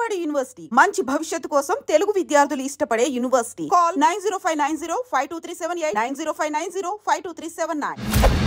Vijayawada university మంచి భవిష్యత్తు కోసం తెలుగు విద్యార్థులు ఇష్టపడే యూనివర్సిటీ. కాల్ 9059052378 9059052379.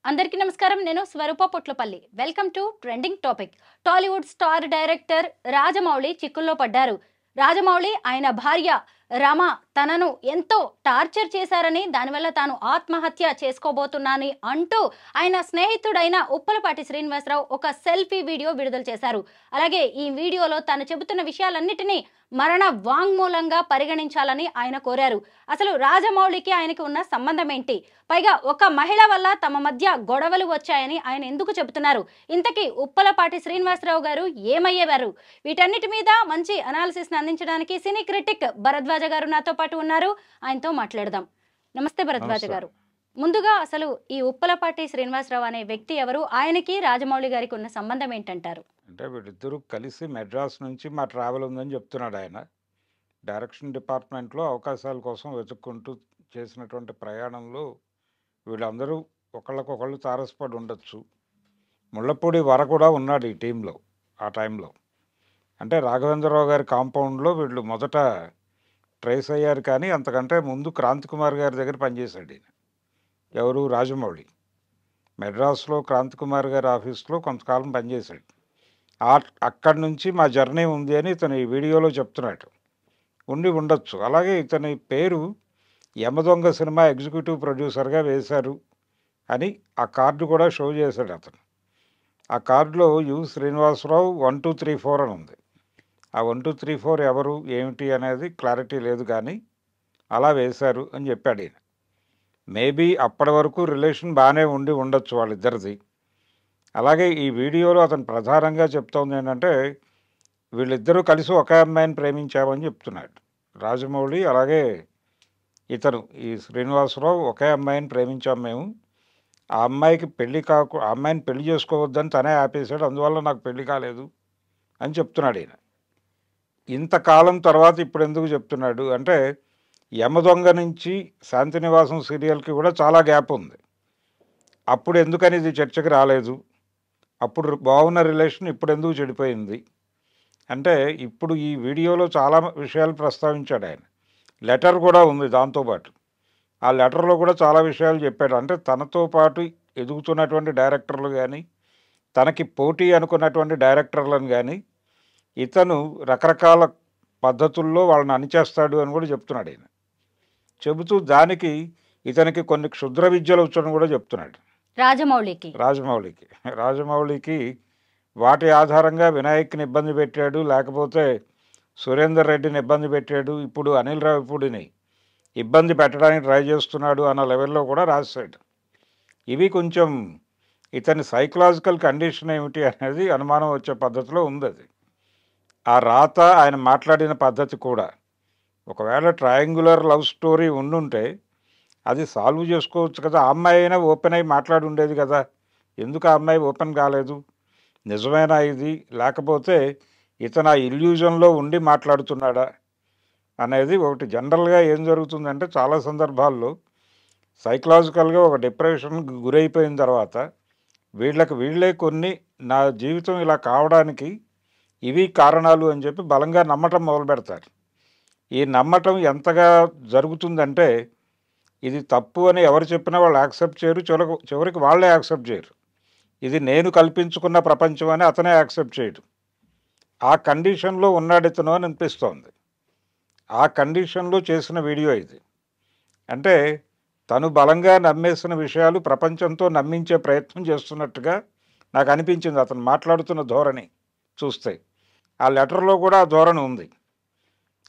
అందరికీ నమస్కారం. నేను Swaroopa Potlapalli. Welcome to trending topic. Tollywood star director Rajamouli చిక్కుల్లో పడ్డారు. రాజమౌళి ఆయన భార్య రమ తనను ఎంతో టార్చర్ చేశారని, దానివల్ల తాను ఆత్మహత్య చేసుకోబోతున్నానని అంటూ ఆయన స్నేహితుడైన ఉప్పలపాటి శ్రీనివాసరావు ఒక సెల్ఫీ వీడియో విడుదల చేశారు. అలాగే ఈ వీడియోలో తాను చెబుతున్న విషయాలన్నిటినీ మరణ వాంగ్మూలంగా పరిగణించాలని ఆయన కోరారు. అసలు రాజమౌళికి ఆయనకి ఉన్న సంబంధం ఏంటి? పైగా ఒక మహిళ వల్ల తమ మధ్య గొడవలు వచ్చాయని ఆయన ఎందుకు చెబుతున్నారు? ఇంతకీ ఉప్పలపాటి శ్రీనివాసరావు గారు ఏమయ్యేవారు? వీటన్నిటి మీద మంచి అనాలిసిస్ అందించడానికి సినీ క్రిటిక్ భరద్వాజ గారు నాతో పాటు ఉన్నారు. ఆయనతో మాట్లాడదాం. నమస్తే భరద్వాజ గారు. ముందుగా అసలు ఈ ఉప్పలపాటి శ్రీనివాసరావు అనే వ్యక్తి ఎవరు? ఆయనకి రాజమౌళి గారికి ఉన్న సంబంధం ఏంటంటారు? అంటే వీళ్ళిద్దరూ కలిసి మెడ్రాస్ నుంచి మా ట్రావెల్ ఉందని చెప్తున్నాడు ఆయన. డైరెక్షన్ డిపార్ట్మెంట్లో అవకాశాల కోసం వెతుక్కుంటూ చేసినటువంటి ప్రయాణంలో వీళ్ళందరూ ఒకళ్ళకొకళ్ళు తారసపడి ఉండొచ్చు. ముళ్ళపూడి వర కూడా ఉన్నాడు ఈ టీంలో ఆ టైంలో. అంటే రాఘవేంద్రరావు గారి కాంపౌండ్లో వీళ్ళు మొదట ట్రేస్ అయ్యారు. కానీ అంతకంటే ముందు క్రాంతి కుమార్ గారి దగ్గర పనిచేశాడు ఈయన. ఎవరు? రాజమౌళి. మెడ్రాస్లో క్రాంతి కుమార్ గారి ఆఫీస్లో కొంతకాలం పనిచేశాడు. అక్కడి నుంచి మా జర్నీ ఉంది అని ఇతను ఈ వీడియోలో చెప్తున్నాడు. ఉండి ఉండొచ్చు. అలాగే ఇతని పేరు యమదొంగ సినిమా ఎగ్జిక్యూటివ్ ప్రొడ్యూసర్గా వేశారు అని ఆ కార్డు కూడా షో చేశాడు అతను. ఆ కార్డులో యు శ్రీనివాసరావు 1234 అని ఉంది. ఆ 1234 ఎవరు ఏమిటి అనేది క్లారిటీ లేదు, కానీ అలా వేశారు అని చెప్పాడు ఈయన. మేబీ అప్పటి వరకు రిలేషన్ బాగానే ఉండి ఉండొచ్చు వాళ్ళిద్దరిది. అలాగే ఈ వీడియోలో అతను ప్రధానంగా చెప్తోంది ఏంటంటే వీళ్ళిద్దరూ కలిసి ఒకే అమ్మాయిని ప్రేమించామని చెప్తున్నాడు రాజమౌళి. అలాగే ఇతను ఈ శ్రీనివాసరావు ఒకే అమ్మాయిని ప్రేమించాం మేము. ఆ అమ్మాయికి ఆ అమ్మాయిని పెళ్లి చేసుకోవద్దని తనే ఆపేశాడు, అందువల్ల నాకు పెళ్లి కాలేదు అని చెప్తున్నాడు ఈయన. ఇంతకాలం తర్వాత ఇప్పుడు ఎందుకు చెప్తున్నాడు అంటే యమదొంగ నుంచి శాంతినివాసం సీరియల్కి కూడా చాలా గ్యాప్ ఉంది. అప్పుడు ఎందుకని ఇది చర్చకి రాలేదు? అప్పుడు బాగున్న రిలేషన్ ఇప్పుడు ఎందుకు చెడిపోయింది అంటే ఇప్పుడు ఈ వీడియోలో చాలా విషయాలు ప్రస్తావించాడు ఆయన. లెటర్ కూడా ఉంది దాంతోపాటు. ఆ లెటర్లో కూడా చాలా విషయాలు చెప్పాడు. అంటే తనతో పాటు ఎదుగుతున్నటువంటి డైరెక్టర్లు కానీ, తనకి పోటీ అనుకున్నటువంటి డైరెక్టర్లను కానీ ఇతను రకరకాల పద్ధతుల్లో వాళ్ళని అణిచేస్తాడు అని కూడా చెప్తున్నాడు ఆయన. చెబుతూ దానికి ఇతనికి కొన్ని క్షుద్ర విద్యలు వచ్చని కూడా చెప్తున్నాడు రాజమౌళికి. వాటి ఆధారంగా వినాయక్ని ఇబ్బంది పెట్టాడు, లేకపోతే సురేందర్ రెడ్డిని ఇబ్బంది పెట్టాడు, ఇప్పుడు అనిల్ రావిపూడిని ఇబ్బంది పెట్టడానికి ట్రై చేస్తున్నాడు అన్న లెవెల్లో కూడా రాశాడు. ఇవి కొంచెం ఇతని సైకలాజికల్ కండిషన్ ఏమిటి అనేది అనుమానం వచ్చే పద్ధతిలో ఉంది అది. ఆ రాత, ఆయన మాట్లాడిన పద్ధతి కూడా. ఒకవేళ ట్రయాంగులర్ లవ్ స్టోరీ ఉండుంటే అది సాల్వ్ చేసుకోవచ్చు కదా. ఆ అమ్మాయి అయినా ఓపెన్ అయి మాట్లాడి ఉండేది కదా. ఎందుకు ఆ అమ్మాయి ఓపెన్ కాలేదు? నిజమేనా ఇది, లేకపోతే ఇతను ఆ ఇల్యూజన్లో ఉండి మాట్లాడుతున్నాడా అనేది ఒకటి. జనరల్గా ఏం జరుగుతుందంటే చాలా సందర్భాల్లో సైకలాజికల్గా ఒక డిప్రెషన్కి గురైపోయిన తర్వాత వీళ్ళే కొన్ని నా జీవితం ఇలా కావడానికి ఇవి కారణాలు అని చెప్పి బలంగా నమ్మటం మొదలు పెడతారు. ఈ నమ్మటం ఎంతగా జరుగుతుందంటే ఇది తప్పు అని ఎవరు చెప్పినా వాళ్ళు యాక్సెప్ట్ చేయరు. చివరికి వాళ్ళే యాక్సెప్ట్ చేయరు. ఇది నేను కల్పించుకున్న ప్రపంచం అని అతనే యాక్సెప్ట్ చేయడు. ఆ కండిషన్లో ఉన్నాడు ఇతను అని అనిపిస్తోంది. ఆ కండిషన్లో చేసిన వీడియో ఇది. అంటే తను బలంగా నమ్మేసిన విషయాలు ప్రపంచంతో నమ్మించే ప్రయత్నం చేస్తున్నట్టుగా నాకు అనిపించింది అతను మాట్లాడుతున్న ధోరణి చూస్తే. ఆ లెటర్లో కూడా ఆ ధోరణి ఉంది.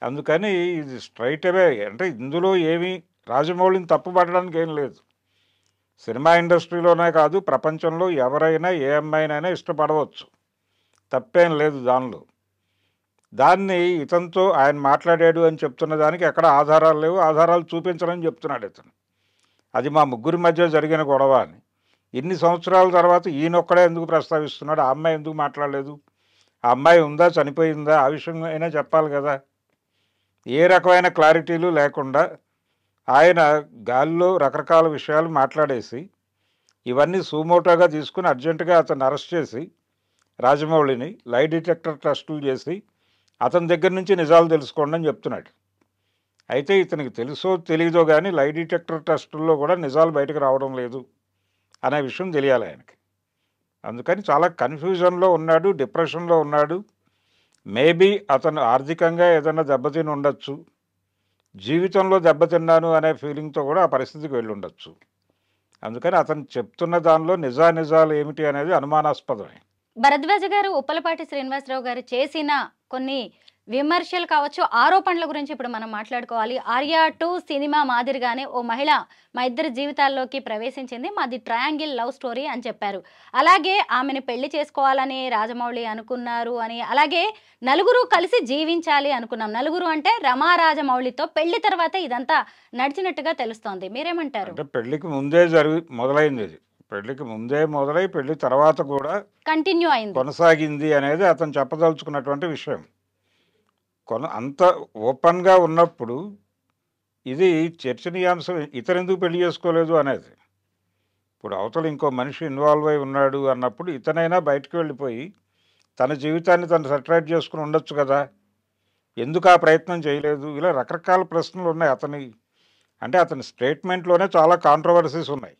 అందుకని ఇది స్ట్రైట్ అవే అంటే ఇందులో ఏమీ రాజమౌళిని తప్పుపట్టడానికి ఏం లేదు. సినిమా ఇండస్ట్రీలోనే కాదు, ప్రపంచంలో ఎవరైనా ఏ అమ్మాయినైనా ఇష్టపడవచ్చు, తప్పేం లేదు దానిలో. దాన్ని ఇతనితో ఆయన మాట్లాడాడు అని చెప్తున్న దానికి ఎక్కడ ఆధారాలు లేవు, ఆధారాలు చూపించడని చెప్తున్నాడు ఇతను. అది మా ముగ్గురి మధ్య జరిగిన గొడవ అని. ఇన్ని సంవత్సరాల తర్వాత ఈయనొక్కడే ఎందుకు ప్రస్తావిస్తున్నాడు? ఆ అమ్మాయి ఎందుకు మాట్లాడలేదు? ఆ అమ్మాయి ఉందా, చనిపోయిందా? ఆ విషయం అయినా చెప్పాలి కదా. ఏ రకమైన క్లారిటీలు లేకుండా ఆయన గాలిలో రకరకాల విషయాలు మాట్లాడేసి ఇవన్నీ సుమోటోగా తీసుకుని అర్జెంటుగా అతన్ని అరెస్ట్ చేసి రాజమౌళిని లై డిటెక్టర్ టెస్టులు చేసి అతని దగ్గర నుంచి నిజాలు తెలుసుకోండి అని చెప్తున్నాడు. అయితే ఇతనికి తెలుసో తెలీదో కానీ లై డిటెక్టర్ టెస్టుల్లో కూడా నిజాలు బయటకు రావడం లేదు అనే విషయం తెలియాలి ఆయనకి. అందుకని చాలా కన్ఫ్యూజన్లో ఉన్నాడు, డిప్రెషన్లో ఉన్నాడు. మేబీ అతను ఆర్థికంగా ఏదైనా దెబ్బతిని ఉండొచ్చు, జీవితంలో దెబ్బతిన్నాను అనే ఫీలింగ్తో కూడా ఆ పరిస్థితికి వెళ్ళి ఉండొచ్చు. అందుకని అతను చెప్తున్న దానిలో నిజాలు ఏమిటి అనేది అనుమానాస్పదమే. భరద్వాజ గారు ఉప్పలపాటి శ్రీనివాసరావు గారు చేసిన కొన్ని విమర్శలు కావచ్చు, ఆరోపణల గురించి ఇప్పుడు మనం మాట్లాడుకోవాలి. ఆర్యా 2 సినిమా మాదిరిగానే ఓ మహిళ మా ఇద్దరి జీవితాల్లోకి ప్రవేశించింది, మాది ట్రయాంగిల్ లవ్ స్టోరీ అని చెప్పారు. అలాగే ఆమెను పెళ్లి చేసుకోవాలని రాజమౌళి అనుకున్నారు అని, అలాగే నలుగురు కలిసి జీవించాలి అనుకున్నాం. నలుగురు అంటే రమా రాజమౌళితో పెళ్లి తర్వాతే ఇదంతా నడిచినట్టుగా తెలుస్తోంది. మీరేమంటారు? అంటే పెళ్లికి ముందే మొదలైంది ఇది. పెళ్లికి ముందే మొదలై పెళ్లి తర్వాత కూడా కంటిన్యూ అయింది. కొనసాగింది అనేది అతను చెప్పదలుచుకున్నటువంటి విషయం. అంత ఓపెన్గా ఉన్నప్పుడు ఇది చర్చనీయాంశం. ఇతరెందుకు పెళ్లి చేసుకోలేదు అనేది. ఇప్పుడు అవతల ఇంకో మనిషి ఇన్వాల్వ్ అయి ఉన్నాడు అన్నప్పుడు ఇతనైనా బయటకు వెళ్ళిపోయి తన జీవితాన్ని తను సెటరైట్ చేసుకుని ఉండొచ్చు కదా. ఎందుకు ఆ ప్రయత్నం చేయలేదు? ఇలా రకరకాల ప్రశ్నలు ఉన్నాయి అతని స్టేట్మెంట్లోనే చాలా కాంట్రవర్సీస్ ఉన్నాయి,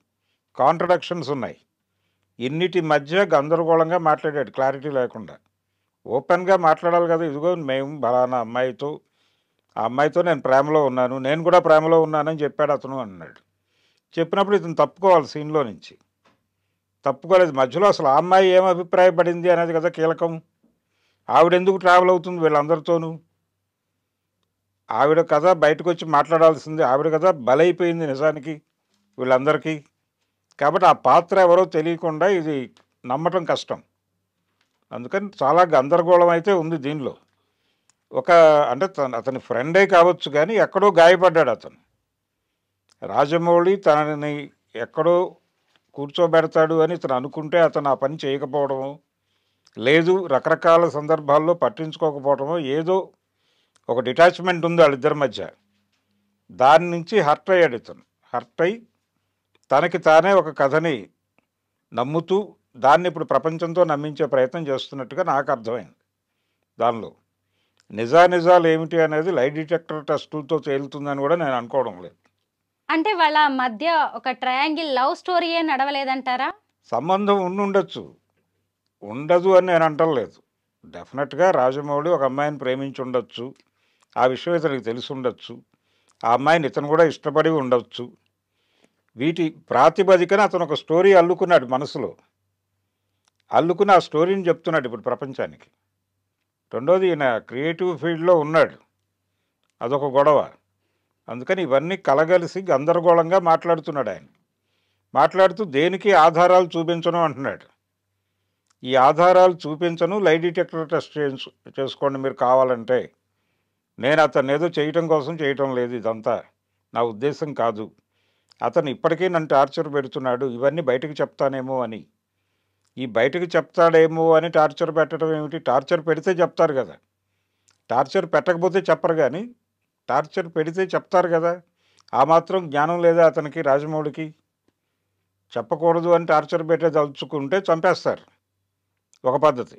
కాంట్రడక్షన్స్ ఉన్నాయి. ఇన్నిటి మధ్య గందరగోళంగా మాట్లాడాడు, క్లారిటీ లేకుండా. ఓపెన్గా మాట్లాడాలి కదా. ఇదిగో మేము బలానా ఆ అమ్మాయితో నేను ప్రేమలో ఉన్నాను, నేను కూడా ప్రేమలో ఉన్నానని చెప్పాడు అతను అన్నాడు. చెప్పినప్పుడు ఇతను తప్పుకోవాలి సీన్లో నుంచి. తప్పుకోలేదు. మధ్యలో అసలు ఆ అమ్మాయి ఏం అభిప్రాయపడింది అనేది కదా కీలకం. ఆవిడెందుకు ట్రావెల్ అవుతుంది వీళ్ళందరితోనూ? ఆవిడ కదా బయటకు వచ్చి మాట్లాడాల్సింది. ఆవిడ కదా బలైపోయింది నిజానికి వీళ్ళందరికీ. కాబట్టి ఆ పాత్ర ఎవరో తెలియకుండా ఇది నమ్మటం కష్టం. అందుకని చాలా గందరగోళం అయితే ఉంది దీనిలో. అతని ఫ్రెండే కావచ్చు కానీ ఎక్కడో గాయపడ్డాడు అతను. రాజమౌళి తనని ఎక్కడో కూర్చోబెడతాడు అని ఇతను అనుకుంటే అతను ఆ పని చేయకపోవడము, లేదు రకరకాల సందర్భాల్లో పట్టించుకోకపోవడము, ఏదో ఒక డిటాచ్మెంట్ ఉంది వాళ్ళిద్దరి మధ్య. దాని నుంచి హర్ట్ అయ్యాడు ఇతను. హర్ట్ అయి తనకి తానే ఒక కథని నమ్ముతూ దాన్ని ఇప్పుడు ప్రపంచంతో నమ్మించే ప్రయత్నం చేస్తున్నట్టుగా నాకు అర్థమైంది. దానిలో నిజాలు ఏమిటి అనేది లై డిటెక్టర్ టెస్టులతో తేలుతుందని కూడా నేను అనుకోవడం లేదు. అంటే వాళ్ళ మధ్య ఒక ట్రయాంగిల్ లవ్ స్టోరీయే నడవలేదంటారా? సంబంధం ఉండొచ్చు, ఉండదు అని నేను అంటలేదు. డెఫినెట్గా రాజమౌళి ఒక అమ్మాయిని ప్రేమించి ఉండొచ్చు, ఆ విషయం ఇతనికి తెలిసి ఉండొచ్చు, ఆ అమ్మాయిని ఇతను కూడా ఇష్టపడి ఉండొచ్చు. వీటి ప్రాతిపదికన అతను ఒక స్టోరీ అల్లుకున్నాడు మనసులో. అల్లుకుని ఆ స్టోరీని చెప్తున్నాడు ఇప్పుడు ప్రపంచానికి. రెండోది ఈయన క్రియేటివ్ ఫీల్డ్లో ఉన్నాడు, అదొక గొడవ. అందుకని ఇవన్నీ కలగలిసి గందరగోళంగా మాట్లాడుతున్నాడు ఆయన. మాట్లాడుతూ దేనికి ఆధారాలు చూపించను అంటున్నాడు. ఈ ఆధారాలు చూపించను, లై డిటెక్టర్ టెస్ట్ చేసుకోండి మీరు కావాలంటే. నేను అతన్ని ఏదో చేయటం కోసం చేయటం లేదు, ఇదంతా నా ఉద్దేశం కాదు. అతను ఇప్పటికీ నన్ను టార్చర్ పెడుతున్నాడు, ఇవన్నీ బయటకు చెప్తానేమో అని. ఈ బయటకు చెప్తాడేమో అని టార్చర్ పెట్టడం ఏమిటి? టార్చర్ పెడితే చెప్తారు కదా. టార్చర్ పెట్టకపోతే చెప్పరు, కానీ టార్చర్ పెడితే చెప్తారు కదా. ఆ మాత్రం జ్ఞానం లేదా అతనికి, రాజమౌళికి? చెప్పకూడదు అని టార్చర్ పెట్టే తలుచుకుంటే చంపేస్తారు, ఒక పద్ధతి.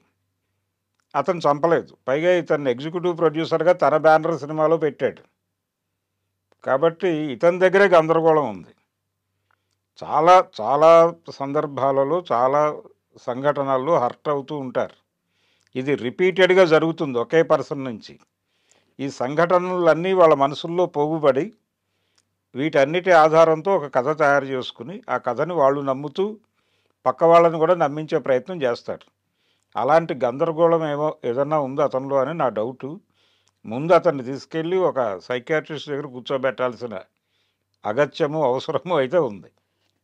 అతను చంపలేదు. పైగా ఇతన్ని ఎగ్జిక్యూటివ్ ప్రొడ్యూసర్గా తన బ్యానర్ సినిమాలో పెట్టాడు. కాబట్టి ఇతని దగ్గరే గందరగోళం ఉంది. చాలా చాలా సందర్భాలలో చాలా సంఘటనల్లో హర్ట్ అవుతూ ఉంటారు. ఇది రిపీటెడ్గా జరుగుతుంది ఒకే పర్సన్ నుంచి. ఈ సంఘటనలన్నీ వాళ్ళ మనసుల్లో పోగుబడి వీటన్నిటి ఆధారంతో ఒక కథ తయారు చేసుకుని ఆ కథని వాళ్ళు నమ్ముతూ పక్క వాళ్ళని కూడా నమ్మించే ప్రయత్నం చేస్తారు. అలాంటి గందరగోళం ఏదన్నా ఉందో అతనిలో అని నా డౌటు. ముందు అతన్ని తీసుకెళ్ళి ఒక సైకియాట్రిస్ట్ దగ్గర కూర్చోబెట్టాల్సిన అగత్యము అవసరము అయితే ఉంది.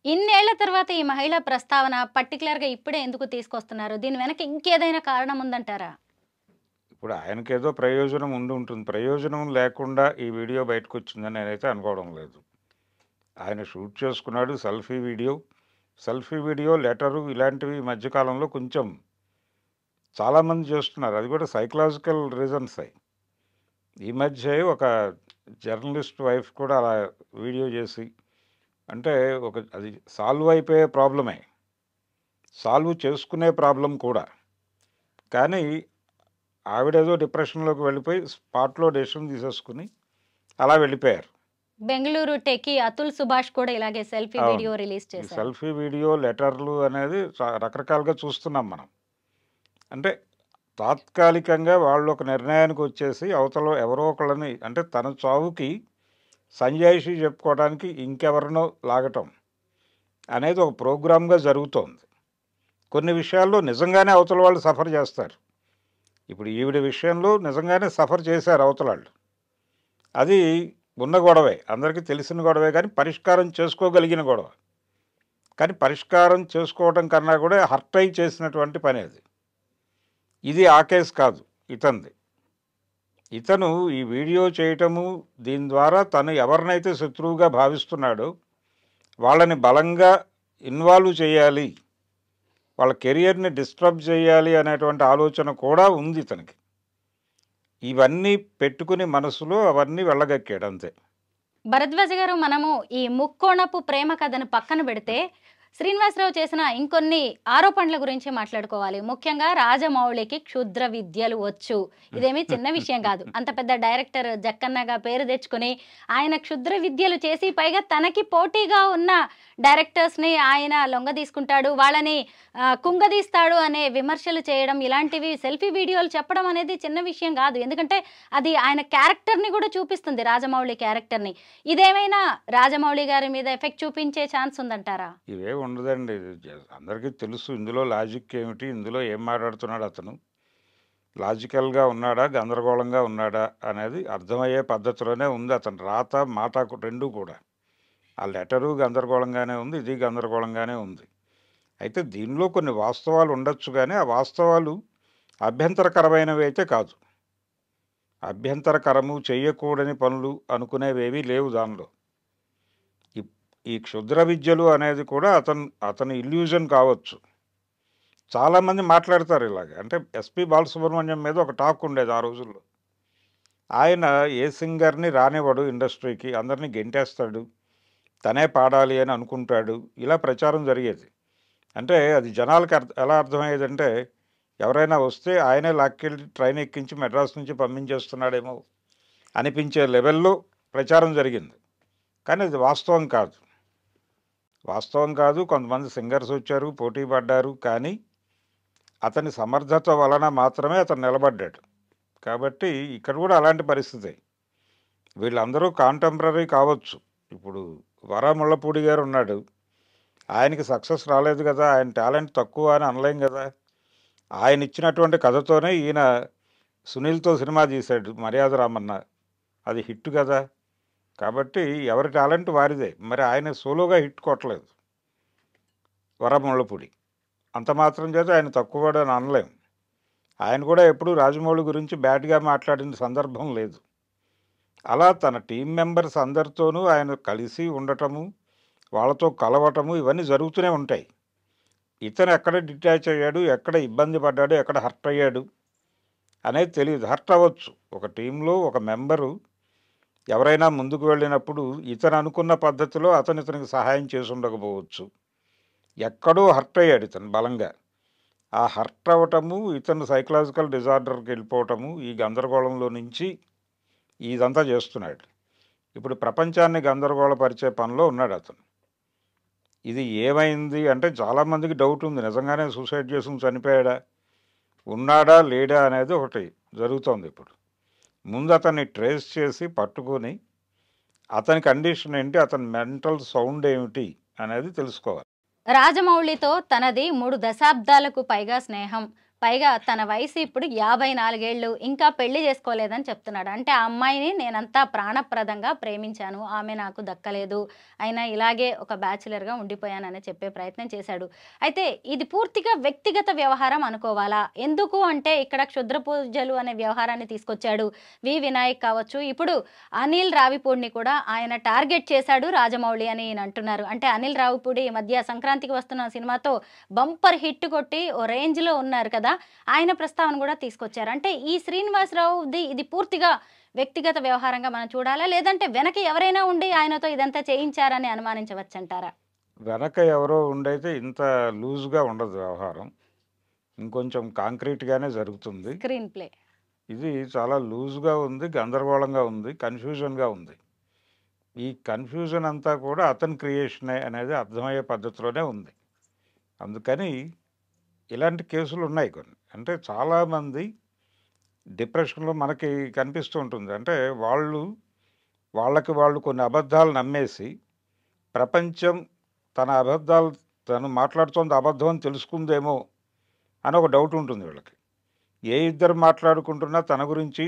ఇన్నేళ్ల తర్వాత ఈ మహిళా ప్రస్తావన పర్టికులర్గా ఇప్పుడే ఎందుకు తీసుకొస్తున్నారు? దీని వెనక ఇంకేదైనా కారణం ఉందంటారా? ఇప్పుడు ఆయనకేదో ప్రయోజనం ఉంటుంది. ప్రయోజనం లేకుండా ఈ వీడియో బయటకు వచ్చిందని నేనైతే అనుకోవడం లేదు. ఆయన షూట్ చేసుకున్నాడు selfie video. Selfie video, letter ఇలాంటివి ఈ మధ్యకాలంలో కొంచెం చాలామంది చేస్తున్నారు. అది కూడా సైకలాజికల్ రీజన్స్ అయి. ఈ మధ్య ఒక జర్నలిస్ట్ వైఫ్ కూడా అలా వీడియో చేసి, అంటే అది సాల్వ్ అయిపోయే ప్రాబ్లమే, సాల్వ్ చేసుకునే ప్రాబ్లం కూడా. కానీ ఆవిడేదో డిప్రెషన్లోకి వెళ్ళిపోయి స్పాట్లో డెసిషన్ తీసేసుకుని అలా వెళ్ళిపోయారు. బెంగళూరు టెకీ అతుల్ సుభాష్ కూడా ఇలాగే సెల్ఫీ అవును. వీడియో రిలీజ్ ఈ చేశారు. సెల్ఫీ వీడియో, లెటర్లు అనేది రకరకాలుగా చూస్తున్నాం మనం. అంటే తాత్కాలికంగా వాళ్ళు ఒక నిర్ణయానికి వచ్చేసి అవతల ఎవరో ఒకళ్ళని, అంటే తన చావుకి సంజాయిషి చెప్పుకోవడానికి ఇంకెవరినో లాగటం అనేది ఒక ప్రోగ్రామ్గా జరుగుతోంది. కొన్ని విషయాల్లో నిజంగానే అవతల వాళ్ళు సఫర్ చేస్తారు. ఇప్పుడు ఈవిడ విషయంలో నిజంగానే సఫర్ చేశారు అవతల వాళ్ళు. అది ఉన్న గొడవే, అందరికీ తెలిసిన గొడవే, కానీ పరిష్కారం చేసుకోగలిగిన గొడవ. కానీ పరిష్కారం చేసుకోవడం కన్నా కూడా హర్ట్ అయి చేసినటువంటి పని అది. ఇది ఆ కేసు కాదు, ఇతనిది. ఇతను ఈ వీడియో చేయటము, దీని ద్వారా తను ఎవరినైతే శత్రువుగా భావిస్తున్నాడో వాళ్ళని బలంగా ఇన్వాల్వ్ చేయాలి, వాళ్ళ కెరియర్ని డిస్టర్బ్ చేయాలి అనేటువంటి ఆలోచన కూడా ఉంది ఇతనికి. ఇవన్నీ పెట్టుకుని మనసులో అవన్నీ వెళ్ళగక్కాడు అంతే. భరద్వాజ గారు, మనము ఈ ముక్కోణపు ప్రేమ కథను పక్కన పెడితే శ్రీనివాసరావు చేసిన ఇంకొన్ని ఆరోపణల గురించి మాట్లాడుకోవాలి. ముఖ్యంగా రాజమౌళికి క్షుద్ర విద్యలు వచ్చు. ఇదేమీ చిన్న విషయం కాదు. అంత పెద్ద డైరెక్టర్ జక్కన్నగా పేరు తెచ్చుకుని ఆయన క్షుద్ర విద్యలు చేసి పైగా తనకి పోటీగా ఉన్న డైరెక్టర్స్ని ఆయన లొంగ తీసుకుంటాడు, వాళ్ళని కుంగదీస్తాడు అనే విమర్శలు చేయడం, ఇలాంటివి సెల్ఫీ వీడియోలు చెప్పడం అనేది చిన్న విషయం కాదు. ఎందుకంటే అది ఆయన క్యారెక్టర్ని కూడా చూపిస్తుంది, రాజమౌళి క్యారెక్టర్ని. ఇదేమైనా రాజమౌళి గారి మీద ఎఫెక్ట్ చూపించే ఛాన్స్ ఉందంటారా? ఇవే ఉండదండి, అందరికీ తెలుసు ఇందులో లాజిక్ ఏమిటి, ఇందులో ఏం మాట్లాడుతున్నాడు అతను, లాజికల్గా ఉన్నాడా గందరగోళంగా ఉన్నాడా అనేది అర్థమయ్యే పద్ధతిలోనే ఉంది. అతను రాత మాట రెండూ కూడా, ఆ లెటరు గందరగోళంగానే ఉంది, ఇది గందరగోళంగానే ఉంది. అయితే దీనిలో కొన్ని వాస్తవాలు ఉండొచ్చు, కానీ ఆ వాస్తవాలు అభ్యంతరకరమైనవి అయితే కాదు. అభ్యంతరకరము, చేయకూడని పనులు అనుకునేవేవీ లేవు దానిలో. ఈ క్షుద్ర విద్యలు అనేది కూడా అతని ఇల్యూజన్ కావచ్చు. చాలామంది మాట్లాడతారు ఇలాగ. అంటే ఎస్పి బాలసుబ్రహ్మణ్యం మీద ఒక టాక్ ఉండేది ఆ రోజుల్లో. ఆయన ఏ సింగర్ని రానివ్వడు ఇండస్ట్రీకి, అందరినీ గెంటేస్తాడు, తనే పాడాలి అని అనుకుంటాడు, ఇలా ప్రచారం జరిగేది. అంటే అది జనాలకు ఎలా అర్థమయ్యేదంటే, ఎవరైనా వస్తే ఆయనే లాక్కెళ్ళి ట్రైన్ ఎక్కించి మెడ్రాస్ నుంచి పంపించేస్తున్నాడేమో అనిపించే లెవెల్లో ప్రచారం జరిగింది. కానీ అది వాస్తవం కాదు. కొంతమంది సింగర్స్ వచ్చారు, పోటీ పడ్డారు, కానీ అతని సమర్థత వలన మాత్రమే అతను నిలబడ్డాడు. కాబట్టి ఇక్కడ కూడా అలాంటి పరిస్థితి. వీళ్ళందరూ కాంటెంపరీ కావచ్చు. ఇప్పుడు వరముళ్ళపూడి గారు ఉన్నాడు, ఆయనకి సక్సెస్ రాలేదు కదా, ఆయన టాలెంట్ తక్కువ అని అనలేం కదా. ఆయన ఇచ్చినటువంటి కథతోనే ఈయన సునీల్తో సినిమా తీశాడు, మర్యాద రామన్న, అది హిట్ కదా. కాబట్టి ఎవరి టాలెంట్ వారిదే. మరి ఆయన సోలోగా హిట్ కొట్టలేదు వరముళ్ళపూడి, అంత మాత్రం చేత ఆయన తక్కువ అని అనలేం. ఆయన కూడా ఎప్పుడూ రాజమౌళి గురించి బ్యాడ్గా మాట్లాడిన సందర్భం లేదు. అలా తన టీం మెంబర్స్ అందరితోనూ ఆయన కలిసి ఉండటము, వాళ్ళతో కలవటము, ఇవన్నీ జరుగుతూనే ఉంటాయి. ఇతను ఎక్కడ డిటాచ్ అయ్యాడు, ఎక్కడ ఇబ్బంది పడ్డాడు, ఎక్కడ హర్ట్ అయ్యాడు అనేది తెలియదు. హర్ట్ అవ్వచ్చు ఒక టీంలో ఒక మెంబరు. ఎవరైనా ముందుకు వెళ్ళినప్పుడు ఇతను అనుకున్న పద్ధతిలో ఇతనికి సహాయం చేసి ఉండకపోవచ్చు. ఎక్కడో హర్ట్ అయ్యాడు ఇతను బలంగా. ఆ హర్ట్ అవ్వటము, ఇతను సైకలాజికల్ డిజార్డర్కి వెళ్ళిపోవటము, ఈ గందరగోళంలో నుంచి ఇదంతా చేస్తున్నాడు. ఇప్పుడు ప్రపంచాన్ని గందరగోళపరిచే పనిలో ఉన్నాడు అతను. ఇది ఏమైంది అంటే చాలామందికి డౌట్ ఉంది, నిజంగానే సూసైడ్ చేసుకుని చనిపోయాడా, ఉన్నాడా లేడా అనేది ఒకటి జరుగుతోంది. ఇప్పుడు ముందు అతన్ని ట్రేస్ చేసి పట్టుకొని అతని కండిషన్ ఏంటి, అతని మెంటల్ సౌండ్ ఏమిటి అనేది తెలుసుకోవాలి. రాజమౌళితో తనది 3 దశాబ్దాలకు పైగా స్నేహం, పైగా తన వయసు ఇప్పుడు 54 ఏళ్ళు, ఇంకా పెళ్లి చేసుకోలేదని చెప్తున్నాడు. అంటే ఆ అమ్మాయిని నేనంతా ప్రాణప్రదంగా ప్రేమించాను, ఆమె నాకు దక్కలేదు, అయినా ఇలాగే ఒక బ్యాచులర్గా ఉండిపోయానని చెప్పే ప్రయత్నం చేశాడు. అయితే ఇది పూర్తిగా వ్యక్తిగత వ్యవహారం అనుకోవాలా? ఎందుకు అంటే ఇక్కడ క్షుద్ర పూజలు అనే వ్యవహారాన్ని తీసుకొచ్చాడు వినాయక్ కావచ్చు. ఇప్పుడు అనిల్ రావిపూడిని కూడా ఆయన టార్గెట్ చేశాడు రాజమౌళి అని ఈయన అంటున్నారు. అంటే అనిల్ రావిపూడి ఈ మధ్య సంక్రాంతికి వస్తున్న సినిమాతో బంపర్ హిట్ కొట్టి ఓ రేంజ్లో ఉన్నారు కదా, ఆయన ప్రస్తావన కూడా తీసుకొచ్చారు. అంటే ఈ శ్రీనివాసరావుది ఇది పూర్తిగా వ్యక్తిగత వ్యవహారంగా మనం చూడాలా, లేదంటే వెనక ఎవరైనా ఉండి ఆయనతో ఇదంతా చేయించారని అనుమానించవచ్చంటారా? వెనక ఎవరో ఉండైతే ఇంత లూజ్గా ఉండదు వ్యవహారం, ఇంకొంచెం కాంక్రీట్గానే జరుగుతుంది. స్క్రీన్ ప్లే ఇది చాలా లూజ్గా ఉంది, గందరగోళంగా ఉంది, కన్ఫ్యూజన్గా ఉంది. ఈ కన్ఫ్యూజన్ అంతా కూడా అతని క్రియేషనే అనేది అర్థమయ్యే పద్ధతిలోనే ఉంది. అందుకని ఇలాంటి కేసులు ఉన్నాయి కొన్ని. అంటే చాలామంది డిప్రెషన్లో మనకి కనిపిస్తూ ఉంటుంది. అంటే వాళ్ళకి వాళ్ళు కొన్ని అబద్ధాలు నమ్మేసి ప్రపంచం తను మాట్లాడుతోంది అబద్ధం అని తెలుసుకుందేమో అని ఒక డౌట్ ఉంటుంది వీళ్ళకి. ఏ ఇద్దరు మాట్లాడుకుంటున్నా తన గురించి,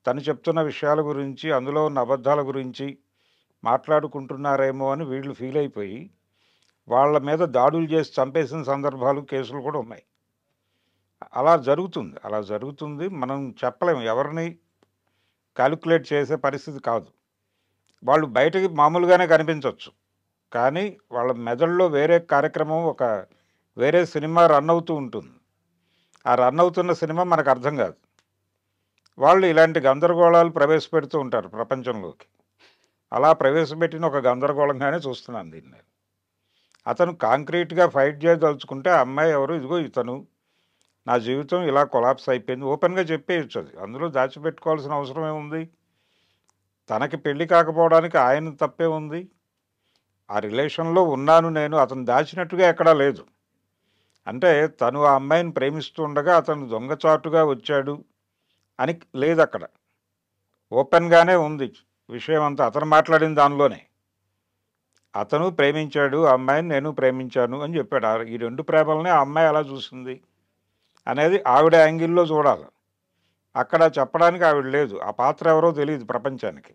తను చెప్తున్న విషయాల గురించి, అందులో ఉన్న అబద్ధాల గురించి మాట్లాడుకుంటున్నారేమో అని వీళ్ళు ఫీల్ అయిపోయి వాళ్ళ మీద దాడులు చేసి చంపేసిన సందర్భాలు, కేసులు కూడా ఉన్నాయి. అలా జరుగుతుంది. మనం చెప్పలేము, ఎవరిని క్యాలిక్యులేట్ చేసే పరిస్థితి కాదు. వాళ్ళు బయటకి మామూలుగానే కనిపించవచ్చు, కానీ వాళ్ళ మెదడులో వేరే కార్యక్రమం, వేరే సినిమా రన్ అవుతూ ఉంటుంది. ఆ రన్ అవుతున్న సినిమా మనకు అర్థం కాదు. వాళ్ళు ఇలాంటి గందరగోళాలు ప్రవేశపెడుతూ ఉంటారు ప్రపంచంలోకి. అలా ప్రవేశపెట్టిన ఒక గందరగోళంగానే చూస్తున్నాను దీన్ని. అతను కాంక్రీట్గా ఫైట్ చేయదలుచుకుంటే ఆ అమ్మాయి ఎవరు, ఇదిగో ఇతను, నా జీవితం ఇలా కొలాప్స్ అయిపోయింది, ఓపెన్గా చెప్పేయచ్చు. అది అందులో దాచిపెట్టుకోవాల్సిన అవసరం ఏముంది? తనకి పెళ్లి కాకపోవడానికి ఆయన తప్పే ఉంది? ఆ రిలేషన్లో ఉన్నాను నేను, అతను దాచినట్టుగా ఎక్కడా లేదు. అంటే తను ఆ అమ్మాయిని ప్రేమిస్తూ ఉండగా అతను దొంగచాటుగా వచ్చాడు అని లేదు అక్కడ. ఓపెన్గానే ఉంది విషయం అంతా. అతను మాట్లాడిన దానిలోనే అతను ప్రేమించాడు ఆ అమ్మాయిని, నేను ప్రేమించాను అని చెప్పాడు. ఈ రెండు ప్రేమలనే ఆ అమ్మాయి ఎలా చూసింది అనేది ఆవిడ యాంగిల్లో చూడాలి. అక్కడ చెప్పడానికి ఆవిడ లేదు. ఆ పాత్ర ఎవరో తెలియదు ప్రపంచానికి.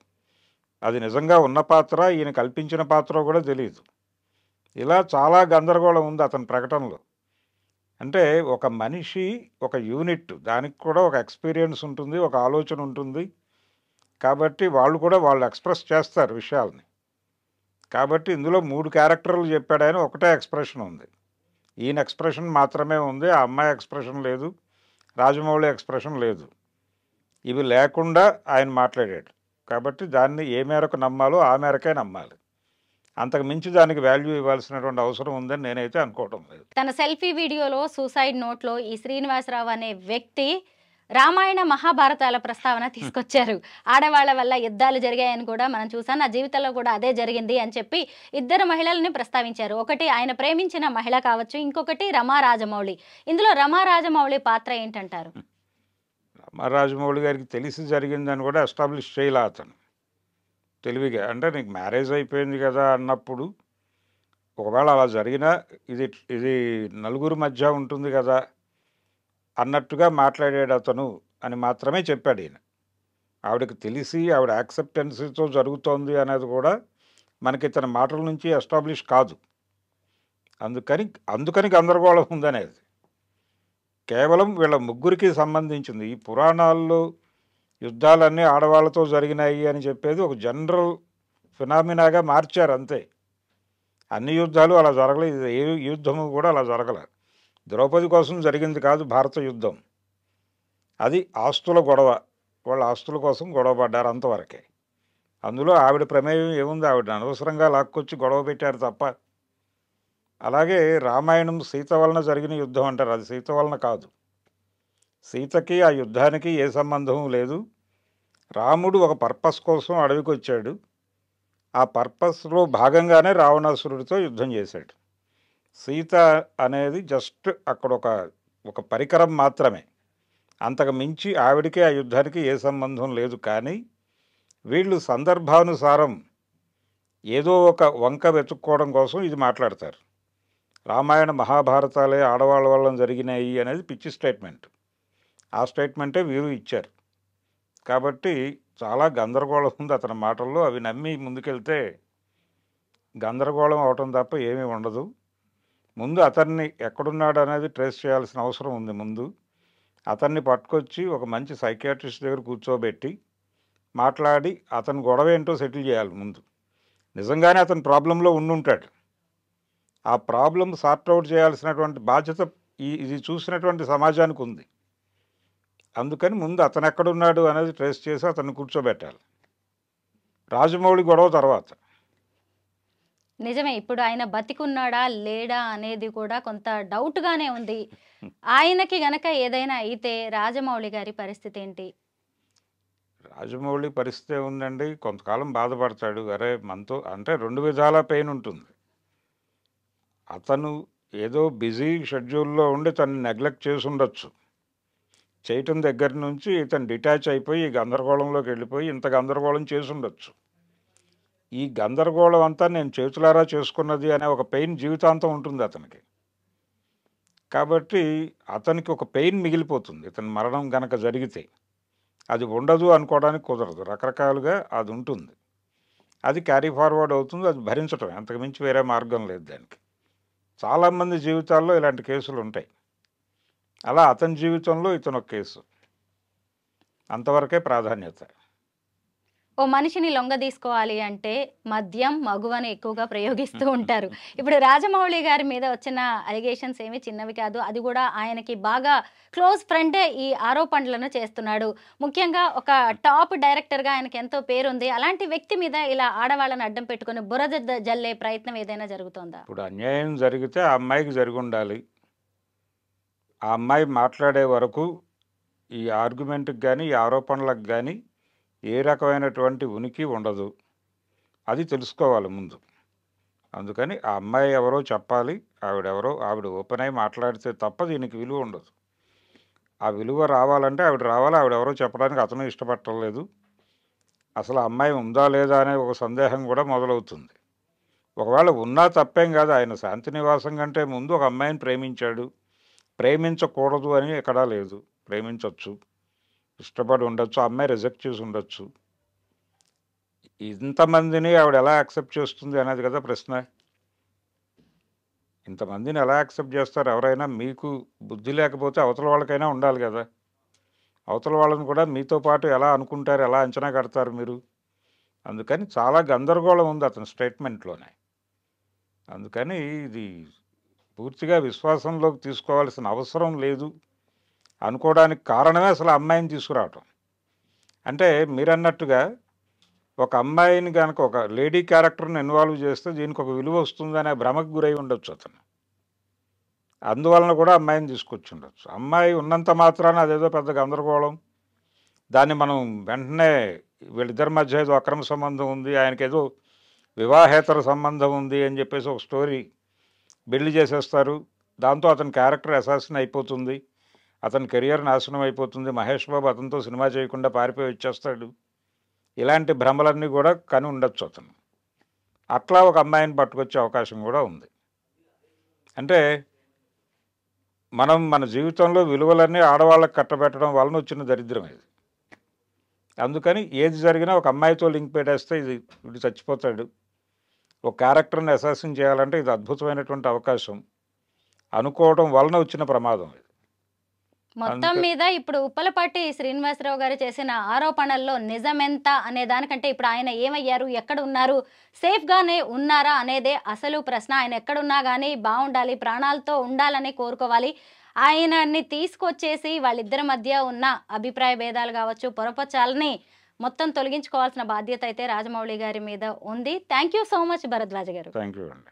అది నిజంగా ఉన్న పాత్ర, ఈయన కల్పించిన పాత్ర కూడా తెలియదు. ఇలా చాలా గందరగోళం ఉంది అతని ప్రకటనలో. అంటే ఒక మనిషి, ఒక యూనిట్, దానికి కూడా ఒక ఎక్స్పీరియన్స్ ఉంటుంది, ఒక ఆలోచన ఉంటుంది. కాబట్టి వాళ్ళు ఎక్స్ప్రెస్ చేస్తారు విషయాల్ని. కాబట్టి ఇందులో 3 క్యారెక్టర్లు చెప్పాడు ఆయన, ఒకటే ఎక్స్ప్రెషన్ ఉంది. ఈయన ఎక్స్ప్రెషన్ మాత్రమే ఉంది, ఆ అమ్మాయి ఎక్స్ప్రెషన్ లేదు, రాజమౌళి ఎక్స్ప్రెషన్ లేదు. ఇవి లేకుండా ఆయన మాట్లాడాడు. కాబట్టి దాన్ని ఏ మేరకు నమ్మాలో ఆ మేరకే నమ్మాలి. అంతకు మించి దానికి వాల్యూ ఇవ్వాల్సినటువంటి అవసరం ఉందని నేనైతే అనుకోవటం లేదు. తన సెల్ఫీ వీడియోలో, సూసైడ్ నోట్లో ఈ శ్రీనివాసరావు అనే వ్యక్తి రామాయణ మహాభారతాల ప్రస్తావన తీసుకొచ్చారు. ఆడవాళ్ల వల్ల యుద్ధాలు జరిగాయని కూడా మనం చూసాం, నా జీవితంలో కూడా అదే జరిగింది అని చెప్పి 2 మహిళల్ని ప్రస్తావించారు. ఒకటి ఆయన ప్రేమించిన మహిళ కావచ్చు, ఇంకొకటి రమా రాజమౌళి. ఇందులో రమా రాజమౌళి పాత్ర ఏంటంటారు? రమా రాజమౌళి గారికి తెలిసి జరిగిందని కూడా ఎస్టాబ్లిష్ చేయాల అతను తెలివిగా. అంటే నీకు మ్యారేజ్ అయిపోయింది కదా అన్నప్పుడు, ఒకవేళ అలా జరిగినా ఇది నలుగురు మధ్య ఉంటుంది కదా అన్నట్టుగా మాట్లాడాడు అతను అని మాత్రమే చెప్పాడు ఈయన. ఆవిడకి తెలిసి ఆవిడ యాక్సెప్టెన్సీతో జరుగుతోంది అనేది కూడా మనకి ఇతని మాటల నుంచి ఎస్టాబ్లిష్ కాదు. అందుకని గందరగోళం ఉందనేది కేవలం వీళ్ళ ముగ్గురికి సంబంధించింది. ఈ పురాణాల్లో యుద్ధాలన్నీ ఆడవాళ్ళతో జరిగినాయి అని చెప్పేది ఒక జనరల్ ఫినామినాగా మార్చారు అంతే. అన్ని యుద్ధాలు అలా జరగలేదు, ఏ యుద్ధము కూడా అలా జరగలేదు. ద్రౌపది కోసం జరిగింది కాదు భారత యుద్ధం, అది ఆస్తుల గొడవ. వాళ్ళ ఆస్తుల కోసం గొడవ పడ్డారు అంతవరకే. అందులో ఆవిడ ప్రమేయం ఏముంది? ఆవిడ అనవసరంగా లాక్కొచ్చి గొడవ పెట్టారు తప్ప. అలాగే రామాయణం సీత వలన జరిగిన యుద్ధం అంటారు, అది సీత వలన కాదు. సీతకి ఆ యుద్ధానికి ఏ సంబంధం లేదు. రాముడు ఒక పర్పస్ కోసం అడవికి వచ్చాడు, ఆ పర్పస్లో భాగంగానే రావణాసురుడితో యుద్ధం చేశాడు. సీత అనేది జస్ట్ అక్కడ ఒక పరికరం మాత్రమే, అంతకు మించి ఆవిడికి ఆ యుద్ధానికి ఏ సంబంధం లేదు. కానీ వీళ్ళు సందర్భానుసారం ఏదో ఒక వంక వెతుక్కోవడం కోసం ఇది మాట్లాడతారు. రామాయణ మహాభారతాలే ఆడవాళ్ళ వల్ల జరిగినాయి అనేది పిచ్చి స్టేట్మెంట్. ఆ స్టేట్మెంటే వీరు ఇచ్చారు. కాబట్టి చాలా గందరగోళం ఉంది అతని మాటల్లో. అవి నమ్మి ముందుకెళ్తే గందరగోళం అవటం తప్ప ఏమీ ఉండదు. ముందు అతన్ని ఎక్కడున్నాడు అనేది ట్రేస్ చేయాల్సిన అవసరం ఉంది. ముందు అతన్ని పట్టుకొచ్చి ఒక మంచి సైకియాట్రిస్ట్ దగ్గర కూర్చోబెట్టి మాట్లాడి అతని గొడవ ఏంటో సెటిల్ చేయాలి ముందు. నిజంగానే అతని ప్రాబ్లంలో ఉండుంటాడు. ఆ ప్రాబ్లం సార్ట్ అవుట్ చేయాల్సినటువంటి బాధ్యత ఇది చూసినటువంటి సమాజానికి ఉంది. అందుకని ముందు అతను ఎక్కడున్నాడు అనేది ట్రేస్ చేసి అతన్ని కూర్చోబెట్టాలి. రాజమౌళి గొడవ తర్వాత. నిజమే, ఇప్పుడు ఆయన బతికున్నాడా లేడా అనేది కూడా కొంత డౌట్గానే ఉంది. ఆయనకి గనక ఏదైనా అయితే రాజమౌళి గారి పరిస్థితి ఏంటి? రాజమౌళి పరిస్థితి ఉందండి, కొంతకాలం బాధపడతాడు. అరే మనతో అంటే 2 విధాల పెయిన్ ఉంటుంది. అతను ఏదో బిజీ షెడ్యూల్లో ఉండి తను నెగ్లెక్ట్ చేసి ఉండొచ్చు. చేయటం దగ్గర నుంచి ఇతను డిటాచ్ అయిపోయి ఈ గందరగోళంలోకి వెళ్ళిపోయి ఇంత గందరగోళం చేసి ఉండొచ్చు. ఈ గందరగోళం అంతా నేను చేతులారా చేసుకున్నది అనే ఒక పెయిన్ జీవితాంతం ఉంటుంది అతనికి. కాబట్టి అతనికి ఒక పెయిన్ మిగిలిపోతుంది. ఇతని మరణం గనక జరిగితే అది ఉండదు అనుకోవడానికి కుదరదు. రకరకాలుగా అది ఉంటుంది. అది క్యారీ ఫార్వర్డ్ అవుతుంది. అది భరించటం, అంతకుమించి వేరే మార్గం లేదు దానికి. చాలామంది జీవితాల్లో ఇలాంటి కేసులు ఉంటాయి. అలా అతని జీవితంలో ఇతను ఒక కేసు. అంతవరకే ప్రాధాన్యత. ఓ మనిషిని లొంగ తీసుకోవాలి అంటే మద్యం, మగువని ఎక్కువగా ప్రయోగిస్తూ ఉంటారు. ఇప్పుడు రాజమౌళి గారి మీద వచ్చిన అలిగేషన్స్ ఏమి చిన్నవి కాదు. అది కూడా ఆయనకి బాగా క్లోజ్ ఫ్రెండే ఈ ఆరోపణలను చేస్తున్నాడు. ముఖ్యంగా ఒక టాప్ డైరెక్టర్గా ఆయనకి ఎంతో పేరుంది. అలాంటి వ్యక్తి మీద ఇలా ఆడవాళ్ళని అడ్డం పెట్టుకుని బురద జల్లే ప్రయత్నం ఏదైనా జరుగుతోందా? ఇప్పుడు అన్యాయం జరిగితే ఆ అమ్మాయికి జరిగి ఉండాలి. ఆ అమ్మాయి మాట్లాడే వరకు ఈ ఆర్గ్యుమెంట్కి కానీ ఈ ఆరోపణలకు కానీ ఏ రకమైనటువంటి ఉనికి ఉండదు. అది తెలుసుకోవాలి ముందు. అందుకని ఆ అమ్మాయి ఎవరో చెప్పాలి. ఆవిడ ఓపెన్ అయి మాట్లాడితే తప్ప దీనికి విలువ ఉండదు. ఆ విలువ రావాలంటే ఆవిడ రావాలి. ఆవిడెవరో చెప్పడానికి అతను ఇష్టపడలేదు. అసలు ఆ అమ్మాయి ఉందా లేదా అనే ఒక సందేహం కూడా మొదలవుతుంది. ఒకవేళ ఉన్నా తప్పేం కాదు. ఆయన శాంతి నివాసం కంటే ముందు ఒక అమ్మాయిని ప్రేమించాడు. ప్రేమించకూడదు అని ఎక్కడా లేదు. ప్రేమించవచ్చు, ఇష్టపడి ఉండొచ్చు. ఆ అమ్మాయి రిజెక్ట్ చేసి ఉండొచ్చు. ఇంతమందిని ఆవిడ ఎలా యాక్సెప్ట్ చేస్తుంది అనేది కదా ప్రశ్న. ఇంతమందిని ఎలా యాక్సెప్ట్ చేస్తారు ఎవరైనా? మీకు బుద్ధి లేకపోతే అవతల వాళ్ళకైనా ఉండాలి కదా. అవతల వాళ్ళని కూడా మీతో పాటు ఎలా అనుకుంటారు, ఎలా అంచనా కడతారు మీరు? అందుకని చాలా గందరగోళం ఉంది అతని స్టేట్మెంట్లోనే. అందుకని ఇది పూర్తిగా విశ్వాసంలోకి తీసుకోవాల్సిన అవసరం లేదు అనుకోవడానికి కారణమే అసలు అమ్మాయిని తీసుకురావటం. అంటే మీరన్నట్టుగా ఒక అమ్మాయిని కనుక ఒక లేడీ క్యారెక్టర్ని ఇన్వాల్వ్ చేస్తే దీనికి ఒక విలువ వస్తుందనే భ్రమకు గురై ఉండొచ్చు అతను. అందువలన కూడా అమ్మాయిని తీసుకొచ్చి ఉండొచ్చు. అమ్మాయి ఉన్నంత మాత్రాన అదేదో పెద్ద గందరగోళం. దాన్ని మనం వెంటనే వీళ్ళిద్దరి మధ్య ఏదో అక్రమ సంబంధం ఉంది, ఆయనకి ఏదో వివాహేతర సంబంధం ఉంది అని చెప్పేసి ఒక స్టోరీ బిల్డ్ చేసేస్తారు. దాంతో అతని క్యారెక్టర్ అసాసిన్ అయిపోతుంది. అతని కెరియర్ నాశనం అయిపోతుంది. మహేష్ బాబు అతనితో సినిమా చేయకుండా పారిపోయి వచ్చేస్తాడు. ఇలాంటి భ్రమలన్నీ కూడా కని ఉండొచ్చు అతను. అట్లా ఒక అమ్మాయిని పట్టుకొచ్చే అవకాశం కూడా ఉంది. అంటే మనం మన జీవితంలో విలువలన్నీ ఆడవాళ్ళకి కట్టబెట్టడం వలన వచ్చిన దరిద్రం ఇది. అందుకని ఏది జరిగినా ఒక అమ్మాయితో లింక్ పెట్టేస్తే ఇది చచ్చిపోతాడు. ఒక క్యారెక్టర్ని అసాసిన్ చేయాలంటే ఇది అద్భుతమైనటువంటి అవకాశం అనుకోవడం వలన వచ్చిన ప్రమాదం ఇది. మొత్తం మీద ఇప్పుడు ఉప్పలపాటి శ్రీనివాసరావు గారు చేసిన ఆరోపణల్లో నిజమెంత అనే దానికంటే ఇప్పుడు ఆయన ఏమయ్యారు, ఎక్కడ ఉన్నారు, సేఫ్గానే ఉన్నారా అనేదే అసలు ప్రశ్న. ఆయన ఎక్కడున్నా కానీ బాగుండాలి, ప్రాణాలతో ఉండాలని కోరుకోవాలి. ఆయనని తీసుకొచ్చేసి వాళ్ళిద్దరి మధ్య ఉన్న అభిప్రాయ భేదాలు కావచ్చు, పొరపచాలని మొత్తం తొలగించుకోవాల్సిన బాధ్యత అయితే రాజమౌళి గారి మీద ఉంది. Thank you so much Bharadwaja గారు. థ్యాంక్ యూ అండి.